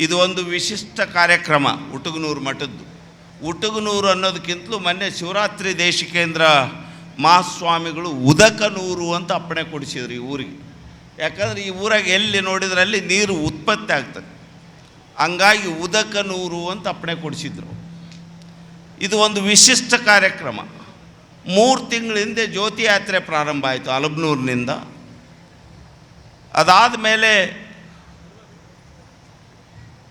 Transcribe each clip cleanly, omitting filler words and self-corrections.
ಇದು ಒಂದು ವಿಶಿಷ್ಟ ಕಾರ್ಯಕ್ರಮ ಉಟುಗನೂರು ಮಠದ್ದು. ಉಟುಗನೂರು ಅನ್ನೋದಕ್ಕಿಂತಲೂ ಮೊನ್ನೆ ಶಿವರಾತ್ರಿ ದೇಶಿಕೇಂದ್ರ ಮಹಾಸ್ವಾಮಿಗಳು ಉದಕನೂರು ಅಂತ ಅಪ್ಪಣೆ ಕೊಡಿಸಿದ್ರು ಈ ಊರಿಗೆ. ಯಾಕಂದರೆ ಈ ಊರಾಗ ಎಲ್ಲಿ ನೋಡಿದ್ರಲ್ಲಿ ನೀರು ಉತ್ಪತ್ತಿ ಆಗ್ತದೆ, ಹಂಗಾಗಿ ಉದಕನೂರು ಅಂತ ಅಪ್ಪಣೆ ಕೊಡಿಸಿದ್ರು. ಇದು ಒಂದು ವಿಶಿಷ್ಟ ಕಾರ್ಯಕ್ರಮ. 3 ತಿಂಗಳ ಹಿಂದೆ ಜ್ಯೋತಿ ಯಾತ್ರೆ ಪ್ರಾರಂಭ ಆಯಿತು ಅಲಬನೂರಿನಿಂದ. ಅದಾದ ಮೇಲೆ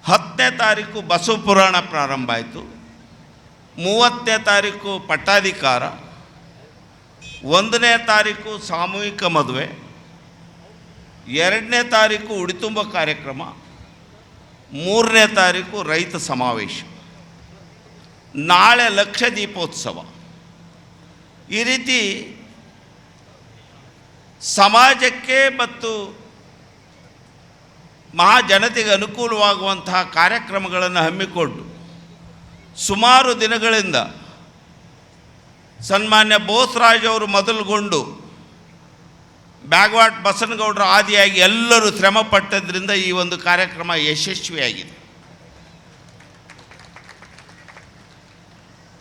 10ನೇ ತಾರೀಕು ಬಸವ ಪುರಾಣ ಪ್ರಾರಂಭ ಆಯಿತು. 30ನೇ ತಾರೀಕು ಪಟ್ಟಾಧಿಕಾರ, 1ನೇ ತಾರೀಕು ಸಾಮೂಹಿಕ ಮದುವೆ, 2ನೇ ತಾರೀಕು ಉಡಿತುಂಬ ಕಾರ್ಯಕ್ರಮ, 3ನೇ ತಾರೀಕು ರೈತ ಸಮಾವೇಶ, ನಾಳೆ ಲಕ್ಷ ದೀಪೋತ್ಸವ. ಈ ರೀತಿ ಸಮಾಜಕ್ಕೆ ಮತ್ತು ಮಹಾಜನತೆಗೆ ಅನುಕೂಲವಾಗುವಂತಹ ಕಾರ್ಯಕ್ರಮಗಳನ್ನು ಹಮ್ಮಿಕೊಂಡು ಸುಮಾರು ದಿನಗಳಿಂದ ಸನ್ಮಾನ್ಯ ಬೋಸರಾಜ್ ಅವರು ಮೊದಲುಗೊಂಡು ಬ್ಯಾಗ್ವಾಟ್ ಬಸನಗೌಡರ ಆದಿಯಾಗಿ ಎಲ್ಲರೂ ಶ್ರಮ ಪಟ್ಟದ್ರಿಂದ ಈ ಒಂದು ಕಾರ್ಯಕ್ರಮ ಯಶಸ್ವಿಯಾಗಿದೆ.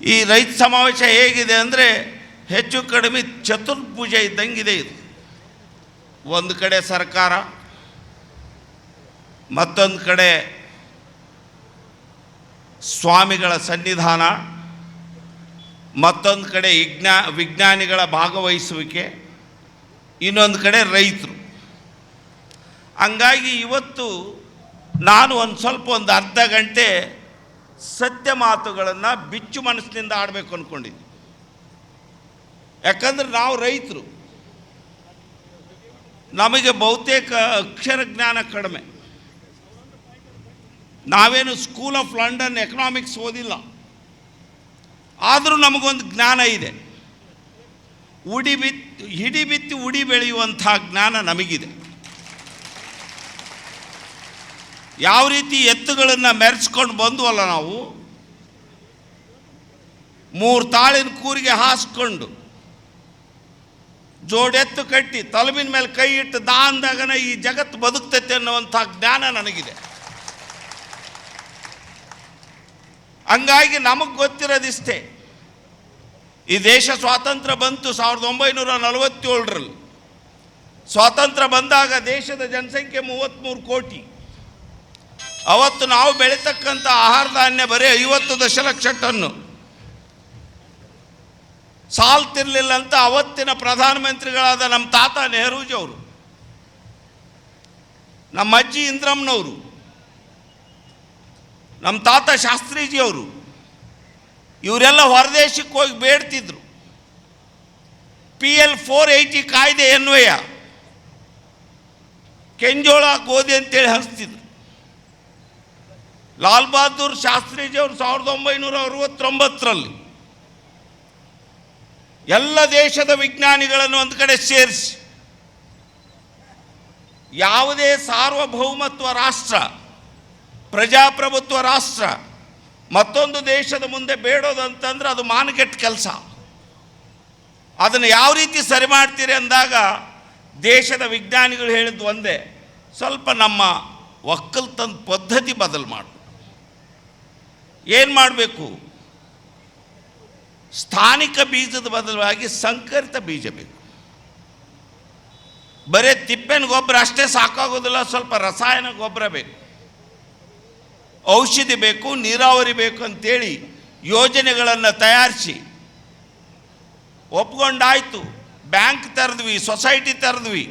ಈ ರೈತ ಸಮಾವೇಶ ಹೇಗಿದೆ ಅಂದರೆ ಹೆಚ್ಚು ಕಡಿಮೆ ಚತುರ್ಭುಜ ಇದ್ದಂಗಿದೆ ಇದು. ಒಂದು ಕಡೆ ಸರ್ಕಾರ, ಮತ್ತೊಂದು ಕಡೆ ಸ್ವಾಮಿಗಳ ಸನ್ನಿಧಾನ, ಮತ್ತೊಂದು ಕಡೆ ವಿಜ್ಞಾನಿಗಳ ಭಾಗವಹಿಸುವಿಕೆ, ಇನ್ನೊಂದು ಕಡೆ ರೈತರು. ಹಂಗಾಗಿ ಇವತ್ತು ನಾನು ಒಂದು ಅರ್ಧ ಗಂಟೆ ಸತ್ಯ ಮಾತುಗಳನ್ನು ಬಿಚ್ಚು ಮನಸ್ಸಿನಿಂದ ಆಡಬೇಕು ಅಂದ್ಕೊಂಡಿದ್ದೆ. ಯಾಕಂದರೆ ನಾವು ರೈತರು, ನಮಗೆ ಬಹುತೇಕ ಅಕ್ಷರ ಜ್ಞಾನ ಕಡಿಮೆ. ನಾವೇನು ಸ್ಕೂಲ್ ಆಫ್ ಲಂಡನ್ ಎಕನಾಮಿಕ್ಸ್ ಓದಿಲ್ಲ, ಆದರೂ ನಮಗೊಂದು ಜ್ಞಾನ ಇದೆ. ಹಿಡಿ ಬಿತ್ತಿ ಉಡಿ ಬೆಳೆಯುವಂಥ ಜ್ಞಾನ ನಮಗಿದೆ. ಯಾವ ರೀತಿ ಎತ್ತುಗಳನ್ನು ಮೆರೆಸ್ಕೊಂಡು ಬಂದುವಲ್ಲ ನಾವು, 3 ತಾಳಿನ ಕೂರಿಗೆ ಹಾಸ್ಕೊಂಡು ಜೋಡೆತ್ತು ಕಟ್ಟಿ ತಲೆಬಿನ ಮೇಲೆ ಕೈ ಇಟ್ಟು ಅಂದಾಗನ ಈ ಜಗತ್ತು ಬದುಕ್ತೈತೆ ಅನ್ನುವಂಥ ಜ್ಞಾನ ನನಗಿದೆ. ಹಂಗಾಗಿ ನಮಗೆ ಗೊತ್ತಿರೋದಿಷ್ಟೇ, ಈ ದೇಶ ಸ್ವಾತಂತ್ರ್ಯ ಬಂತು 1947ರಲ್ಲಿ. ಸ್ವಾತಂತ್ರ್ಯ ಬಂದಾಗ ದೇಶದ ಜನಸಂಖ್ಯೆ 33 ಕೋಟಿ. ಅವತ್ತು ನಾವು ಬೆಳೀತಕ್ಕಂಥ ಆಹಾರ ಧಾನ್ಯ ಬರೀ 50 ದಶಲಕ್ಷ ಟನ್ನು. ಸಾಲ್ತಿರ್ಲಿಲ್ಲ ಅಂತ ಅವತ್ತಿನ ಪ್ರಧಾನಮಂತ್ರಿಗಳಾದ ನಮ್ಮ ತಾತ ನೆಹರೂಜಿ ಅವರು, ನಮ್ಮ ಅಜ್ಜಿ ಇಂದ್ರಮ್ಮನವರು, ನಮ್ಮ ತಾತ ಶಾಸ್ತ್ರೀಜಿಯವರು ಇವರೆಲ್ಲ ಹೊರದೇಶಕ್ಕೆ ಹೋಗಿ ಬೇಡ್ತಿದ್ರು. PL 480 ಕಾಯ್ದೆ ಅನ್ವಯ ಕೆಂಜೋಳ ಗೋಧಿ ಅಂತೇಳಿ ಹಂಚ್ತಿದ್ರು. ಲಾಲ್ ಬಹದ್ದೂರ್ ಶಾಸ್ತ್ರೀಜಿಯವರು 1969ರಲ್ಲಿ ಎಲ್ಲ ದೇಶದ ವಿಜ್ಞಾನಿಗಳನ್ನು ಒಂದು ಕಡೆ ಸೇರಿಸಿ ಯಾವುದೇ ಸಾರ್ವಭೌಮತ್ವ ರಾಷ್ಟ್ರ, ಪ್ರಜಾಪ್ರಭುತ್ವ ರಾಷ್ಟ್ರ ಮತ್ತೊಂದು ದೇಶದ ಮುಂದೆ ಬೇಡೋದಂತಂದ್ರೆ ಅದು ಮಾನಗೆಟ್ಟ ಕೆಲಸ. ಅದನ್ನು ಯಾವ ರೀತಿ ಸರಿ ಮಾಡ್ತೀರಿ ಅಂದಾಗ ದೇಶದ ವಿಜ್ಞಾನಿಗಳು ಹೇಳಿದ್ದು ಒಂದೇ, ಸ್ವಲ್ಪ ನಮ್ಮ ಒಕ್ಕಲ್ತನ ಪದ್ಧತಿ ಬದಲು ಮಾಡು. ಏನು ಮಾಡಬೇಕು? ಸ್ಥಾನಿಕ ಬೀಜದ ಬದಲಾಗಿ ಸಂಕರಿತ ಬೀಜ ಬೇಕು. ಬರೀ ತಿಪ್ಪೆನ ಗೊಬ್ಬರ ಅಷ್ಟೇ ಸಾಕಾಗೋದಿಲ್ಲ, ಸ್ವಲ್ಪ ರಸಾಯನ ಗೊಬ್ಬರ ಬೇಕು, ಔಷಧಿ ಬೇಕು, ನೀರಾವರಿ ಬೇಕು ಅಂತೇಳಿ ಯೋಜನೆಗಳನ್ನು ತಯಾರಿಸಿ ಒಪ್ಕೊಂಡಾಯಿತು. ಬ್ಯಾಂಕ್ ತೆರೆದ್ವಿ, ಸೊಸೈಟಿ ತೆರೆದ್ವಿ,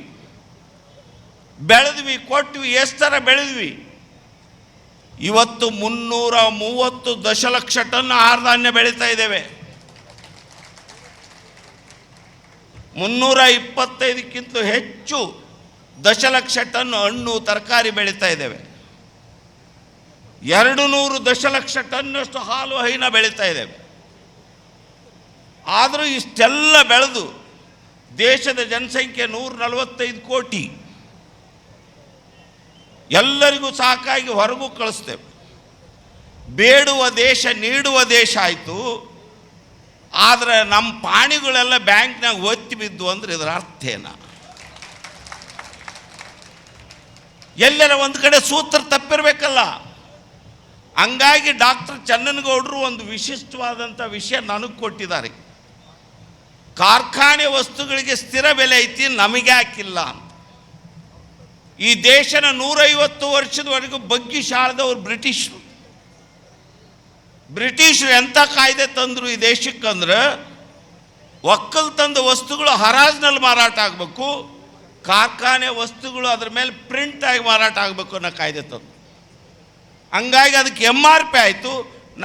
ಬೆಳೆದ್ವಿ, ಕೊಟ್ವಿ, ಎಷ್ಟು ಥರ ಬೆಳೆದ್ವಿ. ಇವತ್ತು 330 ದಶಲಕ್ಷ ಟನ್ ಆಹಾರ ಧಾನ್ಯ ಬೆಳೀತಾ ಇದ್ದೇವೆ. 325ಕ್ಕಿಂತ ಹೆಚ್ಚು ದಶಲಕ್ಷ ಟನ್ ಹಣ್ಣು ತರಕಾರಿ ಬೆಳೀತಾ ಇದ್ದೇವೆ. 200 ದಶಲಕ್ಷ ಟನ್ನಷ್ಟು ಹಾಲು ಹೈನ ಬೆಳೀತಾ ಇದ್ದೇವೆ. ಆದರೂ ಇಷ್ಟೆಲ್ಲ ಬೆಳೆದು ದೇಶದ ಜನಸಂಖ್ಯೆ 145 ಕೋಟಿ, ಎಲ್ಲರಿಗೂ ಸಾಕಾಗಿ ಹೊರಗೂ ಕಳಿಸ್ತೇವೆ. ಬೇಡುವ ದೇಶ ನೀಡುವ ದೇಶ ಆಯಿತು. ಆದರೆ ನಮ್ಮ ಪಾಣಿಗಳೆಲ್ಲ ಬ್ಯಾಂಕ್ನಾಗ ಒತ್ತಿ ಬಿದ್ದು ಅಂದರೆ ಇದರ ಅರ್ಥ ಏನ? ಎಲ್ಲರ ಒಂದು ಕಡೆ ಸೂತ್ರ ತಪ್ಪಿರಬೇಕಲ್ಲ. ಹಂಗಾಗಿ ಡಾಕ್ಟರ್ ಚನ್ನನಗೌಡರು ಒಂದು ವಿಶಿಷ್ಟವಾದಂಥ ವಿಷಯ ನನಗೆ ಕೊಟ್ಟಿದ್ದಾರೆ. ಕಾರ್ಖಾನೆ ವಸ್ತುಗಳಿಗೆ ಸ್ಥಿರ ಬೆಲೆ ಐತಿ, ನಮಗೆ ಹಾಕಿಲ್ಲ ಅಂತ. ಈ ದೇಶನ 150 ವರ್ಷದವರೆಗೂ ಬಗ್ಗಿಸಾಳದವ್ರು ಬ್ರಿಟಿಷರು ಎಂಥ ಕಾಯ್ದೆ ತಂದರು ಈ ದೇಶಕ್ಕಂದ್ರೆ, ಒಕ್ಕಲ್ತನದ ವಸ್ತುಗಳು ಹರಾಜಿನಲ್ಲಿ ಮಾರಾಟ ಆಗಬೇಕು, ಕಾರ್ಖಾನೆ ವಸ್ತುಗಳು ಅದ್ರ ಮೇಲೆ ಪ್ರಿಂಟ್ ಆಗಿ ಮಾರಾಟ ಆಗಬೇಕು ಅನ್ನೋ ಕಾಯ್ದೆ ತಂದು. ಹಂಗಾಗಿ ಅದಕ್ಕೆ MRP ಆಯಿತು,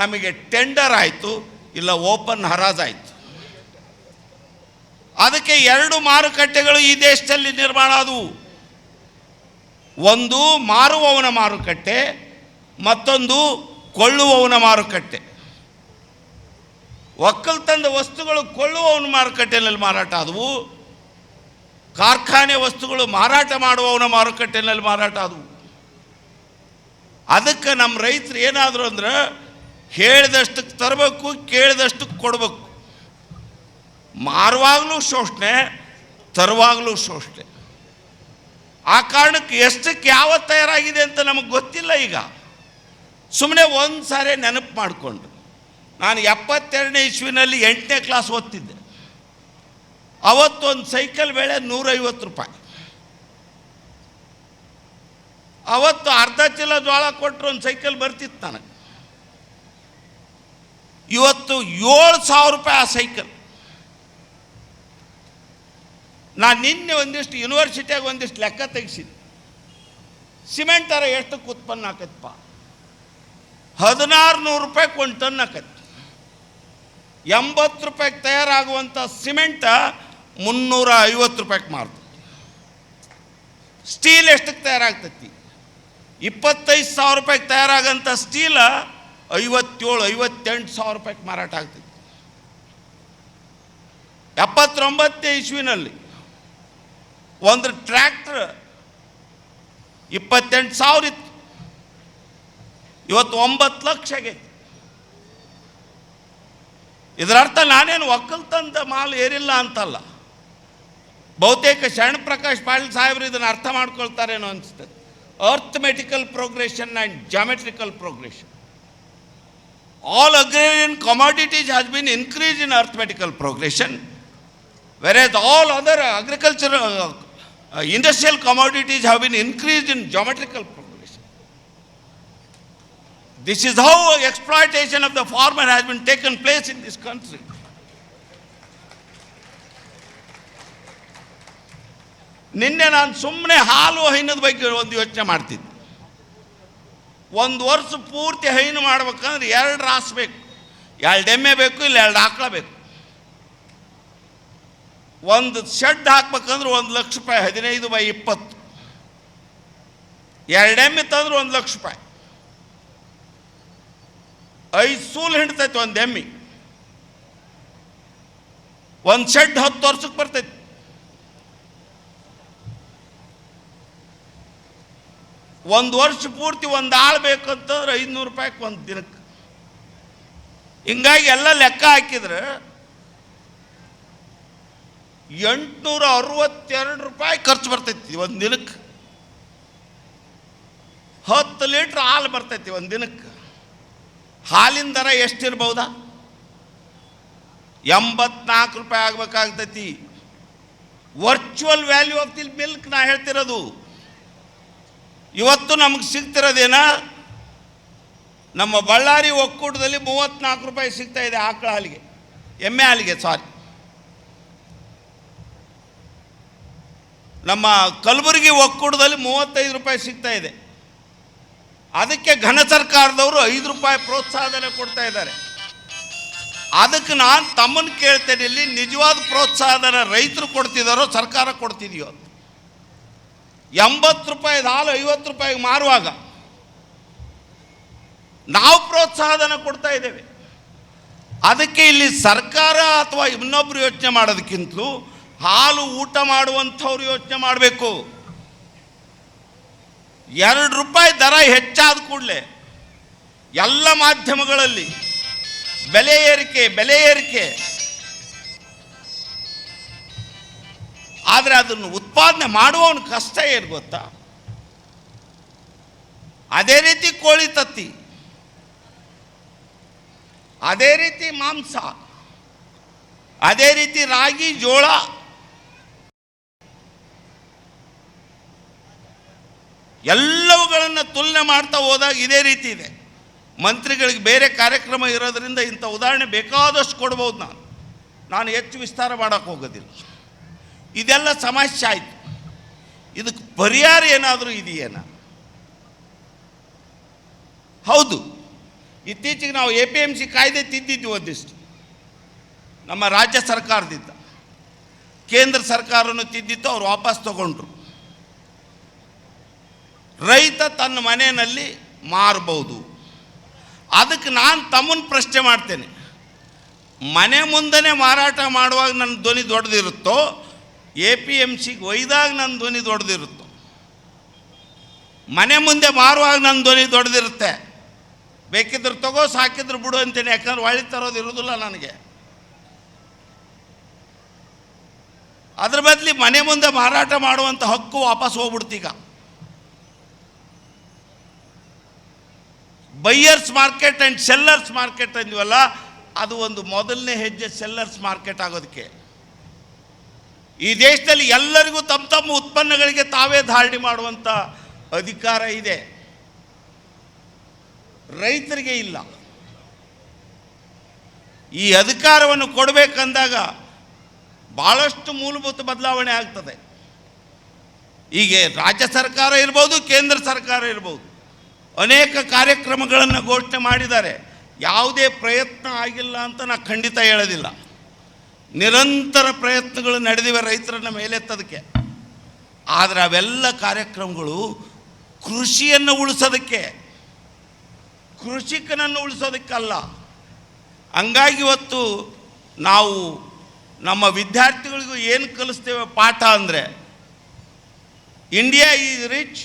ನಮಗೆ ಟೆಂಡರ್ ಆಯಿತು, ಇಲ್ಲ ಓಪನ್ ಹರಾಜಾಯಿತು. ಅದಕ್ಕೆ 2 ಮಾರುಕಟ್ಟೆಗಳು ಈ ದೇಶದಲ್ಲಿ ನಿರ್ಮಾಣ ಆದವು. ಒಂದು ಮಾರುವವನ ಮಾರುಕಟ್ಟೆ, ಮತ್ತೊಂದು ಕೊಳ್ಳುವವನ ಮಾರುಕಟ್ಟೆ. ಒಕ್ಕಲ್ತನದ ವಸ್ತುಗಳು ಕೊಳ್ಳುವವನ ಮಾರುಕಟ್ಟೆಯಲ್ಲಿ ಮಾರಾಟ ಆದವು, ಕಾರ್ಖಾನೆ ವಸ್ತುಗಳು ಮಾರಾಟ ಮಾಡುವವನ ಮಾರುಕಟ್ಟೆಯಲ್ಲಿ ಮಾರಾಟ ಆದವು. ಅದಕ್ಕೆ ನಮ್ಮ ರೈತರು ಏನಾದರೂ ಅಂದ್ರೆ ಹೇಳಿದಷ್ಟಕ್ಕೆ ತರಬೇಕು, ಕೇಳಿದಷ್ಟಕ್ಕೆ ಕೊಡಬೇಕು. ಮಾರುವಾಗಲೂ ಶೋಷಣೆ, ತರುವಾಗಲೂ ಶೋಷಣೆ. ಆ ಕಾರಣಕ್ಕೆ ಎಷ್ಟಕ್ಕೆ ಯಾವತ್ತು ತಯಾರಾಗಿದೆ ಅಂತ ನಮಗೆ ಗೊತ್ತಿಲ್ಲ. ಈಗ ಸುಮ್ಮನೆ ಒಂದು ಸಾರಿ ನೆನಪು ಮಾಡಿಕೊಂಡು, ನಾನು 72ನೇ ಇಸ್ವಿನಲ್ಲಿ 8ನೇ ಕ್ಲಾಸ್ ಓದ್ತಿದ್ದೆ. ಅವತ್ತೊಂದು ಸೈಕಲ್ ಬೆಲೆ 150 ರೂಪಾಯಿ. ಅವತ್ತು ಅರ್ಧ ಚೀಲ ಜೋಳ ಕೊಟ್ಟರು ಒಂದು ಸೈಕಲ್ ಬರ್ತಿತ್ತು ನನಗೆ. ಇವತ್ತು 7,000 ರೂಪಾಯಿ ಆ ಸೈಕಲ್. ನಾನು ನಿನ್ನೆ ಒಂದಿಷ್ಟು ಯೂನಿವರ್ಸಿಟಿಯಾಗ ಒಂದಿಷ್ಟು ಲೆಕ್ಕ ತೆಗೆಸಿದ್ದೆ. ಸಿಮೆಂಟರ ಎಷ್ಟಕ್ಕೆ ಉತ್ಪನ್ನ ಆಕತ್ತಪ್ಪ? 1600 ರೂಪಾಯಿಗೆ 1 ಟನ್ ಆಕತ್ತೆ. 80 ರೂಪಾಯಿಗೆ ತಯಾರಾಗುವಂಥ ಸಿಮೆಂಟ 350 ರೂಪಾಯಿಗೆ ಮಾರ್ತದೆ. ಸ್ಟೀಲ್ ಎಷ್ಟಕ್ಕೆ ತಯಾರಾಗ್ತೈತಿ? 25,000 ರೂಪಾಯಿಗೆ ತಯಾರಾಗಂಥ ಸ್ಟೀಲ 57-58,000 ರೂಪಾಯಿಗೆ ಮಾರಾಟ ಆಗ್ತೈತಿ. 79ನೇ ಇಸ್ವಿನಲ್ಲಿ ಒಂದು ಟ್ರ್ಯಾಕ್ಟರ್ 28,000 ಇತ್ತು, ಇವತ್ತು 9 ಲಕ್ಷ ಆಗೈತಿ. ಇದರರ್ಥ ನಾನೇನು ಒಕ್ಕಲ್ತನದ ಮಾಲ್ ಏರಿಲ್ಲ ಅಂತಲ್ಲ. ಬಹುತೇಕ ಶರಣಪ್ರಕಾಶ್ ಪಾಟೀಲ್ ಸಾಹೇಬರು ಇದನ್ನು ಅರ್ಥ ಮಾಡ್ಕೊಳ್ತಾರೇನೋ ಅನಿಸ್ತದೆ. Arithmetical progression and geometrical progression. All agrarian commodities has been increased in arithmetical progression, whereas all other agricultural industrial commodities have been increased in geometrical progression. This is how exploitation of the farmer has been taken place in this country. ನಿನ್ನೆ ನಾನು ಸುಮ್ಮನೆ ಹಾಲು ಹೈನದ ಬಗ್ಗೆ ಒಂದು ಯೋಚನೆ ಮಾಡ್ತಿದ್ದೆ. ಒಂದು ವರ್ಷ ಪೂರ್ತಿ ಹೈನು ಮಾಡ್ಬೇಕಂದ್ರೆ 2 ರಾಸು ಬೇಕು, 2 ಎಮ್ಮೆ ಬೇಕು, ಇಲ್ಲ 2 ಆಕಳ ಬೇಕು. ಒಂದು ಶೆಡ್ ಹಾಕ್ಬೇಕಂದ್ರೆ 1 ಲಕ್ಷ ರೂಪಾಯಿ, 15/20. 2 ಎಮ್ಮೆ ತಂದ್ರೆ 1 ಲಕ್ಷ ರೂಪಾಯಿ. 5 ಸೂಲು ಹಿಂಡ್ತೈತಿ ಒಂದು ಎಮ್ಮೆ. ಒಂದು ಶೆಡ್ 10 ವರ್ಷಕ್ಕೆ ಬರ್ತೈತಿ. ಒಂದು ವರ್ಷ ಪೂರ್ತಿ ಒಂದು ಆಳು ಬೇಕಂತಂದ್ರೆ 500 ರೂಪಾಯಿಗೆ ಒಂದು ದಿನಕ್ಕೆ. ಹಿಂಗಾಗಿ ಎಲ್ಲ ಲೆಕ್ಕ ಹಾಕಿದ್ರೆ 862 ರೂಪಾಯಿ ಖರ್ಚು ಬರ್ತೈತಿ ಒಂದು ದಿನಕ್ಕೆ. 10 ಲೀಟ್ರ್ ಹಾಲು ಬರ್ತೈತಿ ಒಂದು ದಿನಕ್ಕೆ. ಹಾಲಿನ ದರ ಎಷ್ಟಿರ್ಬೋದಾ? 84 ರೂಪಾಯಿ ಆಗ್ಬೇಕಾಗ್ತೈತಿ. Virtual value of the milk ನಾ ಹೇಳ್ತಿರೋದು. ಇವತ್ತು ನಮಗೆ ಸಿಗ್ತಿರೋದೇನ? ನಮ್ಮ ಬಳ್ಳಾರಿ ಒಕ್ಕೂಟದಲ್ಲಿ 34 ರೂಪಾಯಿ ಸಿಗ್ತಾ ಇದೆ ಆಕಳ ಹಾಲಿಗೆ, ಎಮ್ಮೆ ಹಾಲಿಗೆ ಸಾರಿ. ನಮ್ಮ ಕಲಬುರಗಿ ಒಕ್ಕೂಟದಲ್ಲಿ 35 ರೂಪಾಯಿ ಸಿಗ್ತಾ ಇದೆ. ಅದಕ್ಕೆ ಘನ ಸರ್ಕಾರದವರು 5 ರೂಪಾಯಿ ಪ್ರೋತ್ಸಾಹಧನ ಕೊಡ್ತಾ ಇದ್ದಾರೆ. ಅದಕ್ಕೆ ನಾನು ತಮ್ಮನ್ನು ಕೇಳ್ತೇನೆ, ಇಲ್ಲಿ ನಿಜವಾದ ಪ್ರೋತ್ಸಾಹಧನ ರೈತರು ಕೊಡ್ತಿದ್ದಾರೋ ಸರ್ಕಾರ ಕೊಡ್ತಿದೆಯೋ? 80 ರೂಪಾಯಿ ಹಾಲು 50 ರೂಪಾಯಿಗೆ ಮಾರುವಾಗ ನಾವು ಪ್ರೋತ್ಸಾಹಧನ ಕೊಡ್ತಾ ಇದ್ದೇವೆ. ಅದಕ್ಕೆ ಇಲ್ಲಿ ಸರ್ಕಾರ ಅಥವಾ ಇನ್ನೊಬ್ಬರು ಯೋಚನೆ ಮಾಡೋದಕ್ಕಿಂತಲೂ ಹಾಲು ಊಟ ಮಾಡುವಂಥವ್ರು ಯೋಚನೆ ಮಾಡಬೇಕು. 2 ರೂಪಾಯಿ ದರ ಹೆಚ್ಚಾದ ಕೂಡಲೇ ಎಲ್ಲ ಮಾಧ್ಯಮಗಳಲ್ಲಿ ಬೆಲೆ ಏರಿಕೆ. ಆದರೆ ಅದನ್ನು ಉತ್ಪಾದನೆ ಮಾಡುವವನು ಕಷ್ಟ ಏನು ಗೊತ್ತಾ? ಅದೇ ರೀತಿ ಕೋಳಿ ತತ್ತಿ ಅದೇ ರೀತಿ ಮಾಂಸ, ಅದೇ ರೀತಿ ರಾಗಿ, ಜೋಳ, ಎಲ್ಲವುಗಳನ್ನು ತುಲನೆ ಮಾಡ್ತಾ ಹೋದಾಗ ಇದೇ ರೀತಿ ಇದೆ. ಮಂತ್ರಿಗಳಿಗೆ ಬೇರೆ ಕಾರ್ಯಕ್ರಮ ಇರೋದರಿಂದ ಇಂಥ ಉದಾಹರಣೆ ಬೇಕಾದಷ್ಟು ಕೊಡ್ಬೋದು. ನಾನು ಹೆಚ್ಚು ವಿಸ್ತಾರ ಮಾಡೋಕ್ಕೆ ಹೋಗೋದಿಲ್ಲ. ಇದೆಲ್ಲ ಸಮಸ್ಯೆ ಆಯಿತು. ಇದಕ್ಕೆ ಪರಿಹಾರ ಏನಾದರೂ ಇದೆಯೇನ? ಹೌದು, ಇತ್ತೀಚೆಗೆ ನಾವು APMC ಕಾಯ್ದೆ ತಿದ್ದಿದ್ವಿ ಒಂದಿಷ್ಟು, ನಮ್ಮ ರಾಜ್ಯ ಸರ್ಕಾರದಿಂದ. ಕೇಂದ್ರ ಸರ್ಕಾರವನ್ನು ತಿದ್ದಿತ್ತು, ಅವ್ರು ವಾಪಸ್ ತಗೊಂಡ್ರು. ರೈತ ತನ್ನ ಮನೆಯಲ್ಲಿ ಮಾರಬಹುದು. ಅದಕ್ಕೆ ನಾನು ತಮ್ಮನ್ನು ಪ್ರಶ್ನೆ ಮಾಡ್ತೇನೆ, ಮನೆ ಮುಂದೆನೇ ಮಾರಾಟ ಮಾಡುವಾಗ ನನ್ನ ಧ್ವನಿ ದೊಡ್ಡದಿರುತ್ತೋ, APMCಗೆ ಒಯ್ದಾಗ ನನ್ನ ಧ್ವನಿ ದೊಡ್ಡದಿರುತ್ತೋ? ಮನೆ ಮುಂದೆ ಮಾರುವಾಗ ನನ್ನ ಧ್ವನಿ ದೊಡ್ಡದಿರುತ್ತೆ. ಬೇಕಿದ್ರೆ ತಗೋ, ಸಾಕಿದ್ರೆ ಬಿಡು ಅಂತೇನೆ, ಯಾಕಂದ್ರೆ ಹೊಳಿ ತರೋದು ಇರೋದಿಲ್ಲ ನನಗೆ. ಅದ್ರ ಬದಲಿ ಮನೆ ಮುಂದೆ ಮಾರಾಟ ಮಾಡುವಂಥ ಹಕ್ಕು ವಾಪಸ್ ಹೋಗ್ಬಿಡ್ತೀಗ. Buyers market and sellers market ಅಂದ್ವಲ್ಲ, ಅದು ಒಂದು ಮೊದಲನೇ ಹೆಜ್ಜೆ ಸೆಲ್ಲರ್ಸ್ ಮಾರ್ಕೆಟ್ ಆಗೋದಕ್ಕೆ. ಈ ದೇಶದಲ್ಲಿ ಎಲ್ಲರಿಗೂ ತಮ್ಮ ತಮ್ಮ ಉತ್ಪನ್ನಗಳಿಗೆ ತಾವೇ ಧಾರಣೆ ಮಾಡುವಂಥ ಅಧಿಕಾರ ಇದೆ, ರೈತರಿಗೆ ಇಲ್ಲ. ಈ ಅಧಿಕಾರವನ್ನು ಕೊಡಬೇಕಂದಾಗ ಭಾಳಷ್ಟು ಮೂಲಭೂತ ಬದಲಾವಣೆ ಆಗ್ತದೆ. ಈಗ ರಾಜ್ಯ ಸರ್ಕಾರ ಇರ್ಬೋದು, ಕೇಂದ್ರ ಸರ್ಕಾರ ಇರ್ಬೋದು, ಅನೇಕ ಕಾರ್ಯಕ್ರಮಗಳನ್ನು ಘೋಷಣೆ ಮಾಡಿದ್ದಾರೆ. ಯಾವುದೇ ಪ್ರಯತ್ನ ಆಗಿಲ್ಲ ಅಂತ ನಾನು ಖಂಡಿತ ಹೇಳೋದಿಲ್ಲ. ನಿರಂತರ ಪ್ರಯತ್ನಗಳು ನಡೆದಿವೆ ರೈತರನ್ನು ಮೇಲೆತ್ತೋದಕ್ಕೆ. ಆದರೆ ಅವೆಲ್ಲ ಕಾರ್ಯಕ್ರಮಗಳು ಕೃಷಿಯನ್ನು ಉಳಿಸೋದಕ್ಕೆ, ಕೃಷಿಕನನ್ನು ಉಳಿಸೋದಕ್ಕಲ್ಲ. ಹಂಗಾಗಿ ಇವತ್ತು ನಾವು ನಮ್ಮ ವಿದ್ಯಾರ್ಥಿಗಳಿಗೂ ಏನು ಕಲಿಸ್ತೇವೆ ಪಾಠ ಅಂದರೆ, India is rich,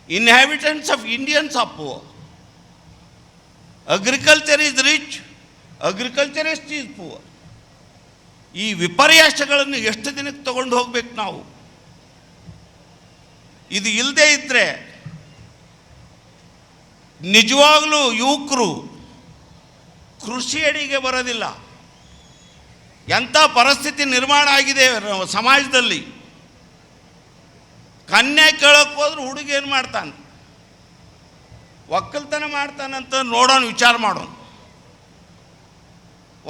inhabitants of Indians are poor. Agriculture is rich, agriculturist is poor. ಈ ವಿಪರ್ಯಾಸಗಳನ್ನು ಎಷ್ಟು ದಿನಕ್ಕೆ ತಗೊಂಡು ಹೋಗ್ಬೇಕು ನಾವು? ಇದು ಇಲ್ಲದೆ ಇದ್ದರೆ ನಿಜವಾಗಲೂ ಯುವಕರು ಕೃಷಿ ಅಡಿಗೆ ಬರೋದಿಲ್ಲ. ಎಂಥ ಪರಿಸ್ಥಿತಿ ನಿರ್ಮಾಣ ಆಗಿದೆ ಸಮಾಜದಲ್ಲಿ. ಕನ್ಯೆ ಕೇಳೋಕ್ಕೆ ಹೋದ್ರೆ ಹುಡುಗ ಏನು ಮಾಡ್ತಾನೆ? ಒಕ್ಕಲ್ತನ ಮಾಡ್ತಾನಂತ ನೋಡೋಣ, ವಿಚಾರ ಮಾಡೋಣ.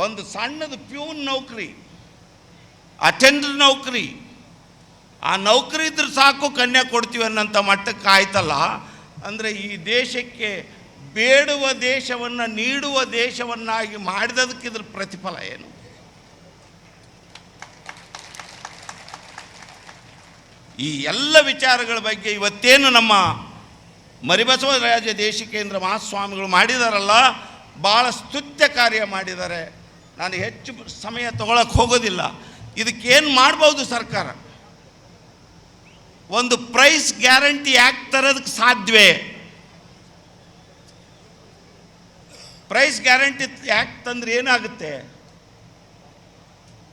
ಒಂದು ಸಣ್ಣದು ಪ್ಯೂನ್ ನೌಕರಿ, ಅಟೆಂಡರ್ ನೌಕರಿ, ಆ ನೌಕರಿ ಇದ್ರೆ ಸಾಕು ಕನ್ಯೆ ಕೊಡ್ತೀವಿ ಅನ್ನೋಂಥ ಮಟ್ಟಕ್ಕೆ ಆಯ್ತಲ್ಲ. ಅಂದರೆ ಈ ದೇಶಕ್ಕೆ ಬೇಡುವ ದೇಶವನ್ನು ನೀಡುವ ದೇಶವನ್ನಾಗಿ ಮಾಡಿದದಕ್ಕೆ ಇದ್ರ ಪ್ರತಿಫಲ ಏನು? ಈ ಎಲ್ಲ ವಿಚಾರಗಳ ಬಗ್ಗೆ ಇವತ್ತೇನು ನಮ್ಮ ಮರಿಬಸವರಾಜ ದೇಶಿಕೇಂದ್ರ ಮಹಾಸ್ವಾಮಿಗಳು ಮಾಡಿದಾರಲ್ಲ, ಭಾಳ ಸ್ತುತ್ಯ ಕಾರ್ಯ ಮಾಡಿದ್ದಾರೆ. ನಾನು ಹೆಚ್ಚು ಸಮಯ ತಗೊಳಕ್ಕೆ ಹೋಗೋದಿಲ್ಲ. ಇದಕ್ಕೇನು ಮಾಡ್ಬೋದು ಸರ್ಕಾರ? ಒಂದು ಪ್ರೈಸ್ ಗ್ಯಾರಂಟಿ ಆ್ಯಕ್ಟ್ ತರೋದಕ್ಕೆ ಸಾಧ್ಯವೇ? ಪ್ರೈಸ್ ಗ್ಯಾರಂಟಿ ಆ್ಯಕ್ಟ್ ತಂದ್ರೆ ಏನಾಗುತ್ತೆ?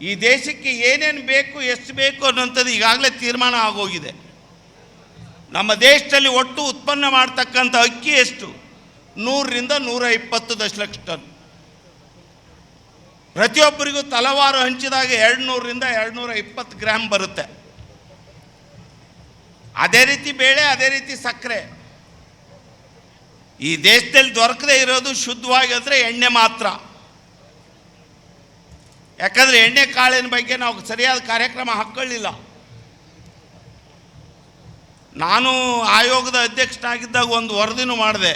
ಈ ದೇಶಕ್ಕೆ ಏನೇನು ಬೇಕು, ಎಷ್ಟು ಬೇಕು ಅನ್ನೋಂಥದ್ದು ಈಗಾಗಲೇ ತೀರ್ಮಾನ ಆಗೋಗಿದೆ. ನಮ್ಮ ದೇಶದಲ್ಲಿ ಒಟ್ಟು ಉತ್ಪನ್ನ ಮಾಡ್ತಕ್ಕಂಥ ಅಕ್ಕಿ ಎಷ್ಟು? 100ರಿಂದ 120 ದಶಲಕ್ಷ ಟನ್. ಪ್ರತಿಯೊಬ್ಬರಿಗೂ ತಲವಾರು ಹಂಚಿದಾಗ 200ರಿಂದ 220 ಗ್ರಾಮ್ ಬರುತ್ತೆ. ಅದೇ ರೀತಿ ಬೇಳೆ, ಅದೇ ರೀತಿ ಸಕ್ಕರೆ. ಈ ದೇಶದಲ್ಲಿ ದೊರಕದೇ ಇರೋದು ಶುದ್ಧವಾಗಿ ಅಂದರೆ ಎಣ್ಣೆ ಮಾತ್ರ. ಯಾಕಂದರೆ ಎಣ್ಣೆ ಕಾಳಿನ ಬಗ್ಗೆ ನಾವು ಸರಿಯಾದ ಕಾರ್ಯಕ್ರಮ ಹಾಕ್ಕೊಳ್ಳಿಲ್ಲ. ನಾನು ಆಯೋಗದ ಅಧ್ಯಕ್ಷನಾಗಿದ್ದಾಗ ಒಂದು ವರದಿನೂ ಮಾಡಿದೆ.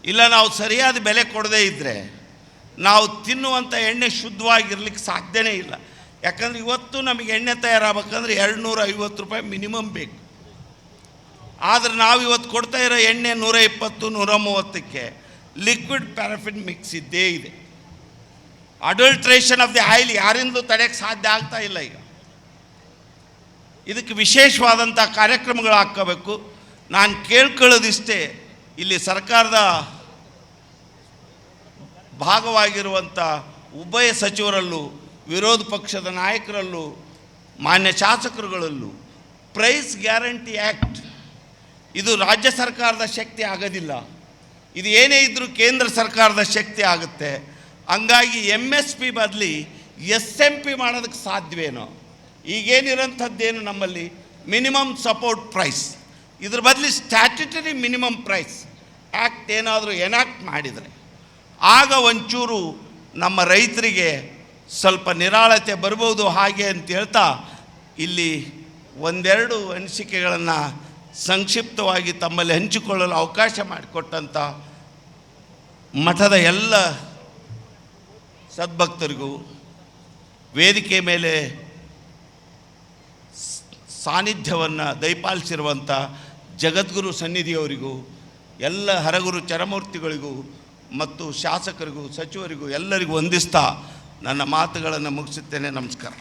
ಇಲ್ಲ, ನಾವು ಸರಿಯಾದ ಬೆಲೆ ಕೊಡದೇ ಇದ್ದರೆ ನಾವು ತಿನ್ನುವಂಥ ಎಣ್ಣೆ ಶುದ್ಧವಾಗಿರ್ಲಿಕ್ಕೆ ಸಾಧ್ಯನೇ ಇಲ್ಲ. ಯಾಕಂದರೆ ಇವತ್ತು ನಮಗೆ ಎಣ್ಣೆ ತಯಾರಾಗಬೇಕಂದ್ರೆ 250 ರೂಪಾಯಿ ಮಿನಿಮಮ್ ಬೇಕು. ಆದರೆ ನಾವು ಇವತ್ತು ಕೊಡ್ತಾ ಇರೋ ಎಣ್ಣೆ 120, 130ಕ್ಕೆ ಲಿಕ್ವಿಡ್ ಪ್ಯಾರಾಫಿನ್ ಮಿಕ್ಸ್ ಇದ್ದೇ ಇದೆ. ಅಡಲ್ಟ್ರೇಷನ್ ಆಫ್ ದಿ ಆಯಿಲ್ ಯಾರಿಂದಲೂ ತಡೆಯೋಕ್ಕೆ ಸಾಧ್ಯ ಆಗ್ತಾ ಇಲ್ಲ. ಈಗ ಇದಕ್ಕೆ ವಿಶೇಷವಾದಂಥ ಕಾರ್ಯಕ್ರಮಗಳು ಹಾಕ್ಕೋಬೇಕು. ನಾನು ಕೇಳ್ಕೊಳ್ಳೋದಿಷ್ಟೇ, ಇಲ್ಲಿ ಸರ್ಕಾರದ ಭಾಗವಾಗಿರುವಂಥ ಉಭಯ ಸಚಿವರಲ್ಲೂ, ವಿರೋಧ ಪಕ್ಷದ ನಾಯಕರಲ್ಲೂ, ಮಾನ್ಯ ಶಾಸಕರುಗಳಲ್ಲೂ ಪ್ರೈಸ್ ಗ್ಯಾರಂಟಿ ಆ್ಯಕ್ಟ್ ಇದು ರಾಜ್ಯ ಸರ್ಕಾರದ ಶಕ್ತಿ ಆಗೋದಿಲ್ಲ. ಇದು ಏನೇ ಇದ್ದರೂ ಕೇಂದ್ರ ಸರ್ಕಾರದ ಶಕ್ತಿ ಆಗುತ್ತೆ. ಹಂಗಾಗಿ MSP ಬದಲಿ SMP ಮಾಡೋದಕ್ಕೆ ಸಾಧ್ಯವೇನೋ? ಈಗೇನಿರೋಂಥದ್ದೇನು ನಮ್ಮಲ್ಲಿ ಮಿನಿಮಮ್ ಸಪೋರ್ಟ್ ಪ್ರೈಸ್, ಇದ್ರ ಬದಲಿ ಸ್ಟ್ಯಾಟ್ಯುಟರಿ ಮಿನಿಮಮ್ ಪ್ರೈಸ್ ಆ್ಯಕ್ಟ್ ಏನಾದರೂ ಎನಾಕ್ಟ್ ಮಾಡಿದರೆ ಆಗ ಒಂಚೂರು ನಮ್ಮ ರೈತರಿಗೆ ಸ್ವಲ್ಪ ನಿರಾಳತೆ ಬರ್ಬೋದು. ಹಾಗೆ ಅಂತ ಹೇಳ್ತಾ ಇಲ್ಲಿ ಒಂದೆರಡು ಅನಿಸಿಕೆಗಳನ್ನು ಸಂಕ್ಷಿಪ್ತವಾಗಿ ತಮ್ಮಲ್ಲಿ ಹಂಚಿಕೊಳ್ಳಲು ಅವಕಾಶ ಮಾಡಿಕೊಟ್ಟಂಥ ಮಠದ ಎಲ್ಲ ಸದ್ಭಕ್ತರಿಗೂ, ವೇದಿಕೆ ಮೇಲೆ ಸಾನ್ನಿಧ್ಯವನ್ನು ದಯಪಾಲಿಸಿರುವಂಥ ಜಗದ್ಗುರು ಸನ್ನಿಧಿಯವರಿಗೂ, ಎಲ್ಲ ಹರಗುರು ಚರಮೂರ್ತಿಗಳಿಗೂ ಮತ್ತು ಶಾಸಕರಿಗೂ, ಸಚಿವರಿಗೂ ಎಲ್ಲರಿಗೂ ವಂದಿಸ್ತಾ ನನ್ನ ಮಾತುಗಳನ್ನು ಮುಗಿಸುತ್ತೇನೆ. ನಮಸ್ಕಾರ.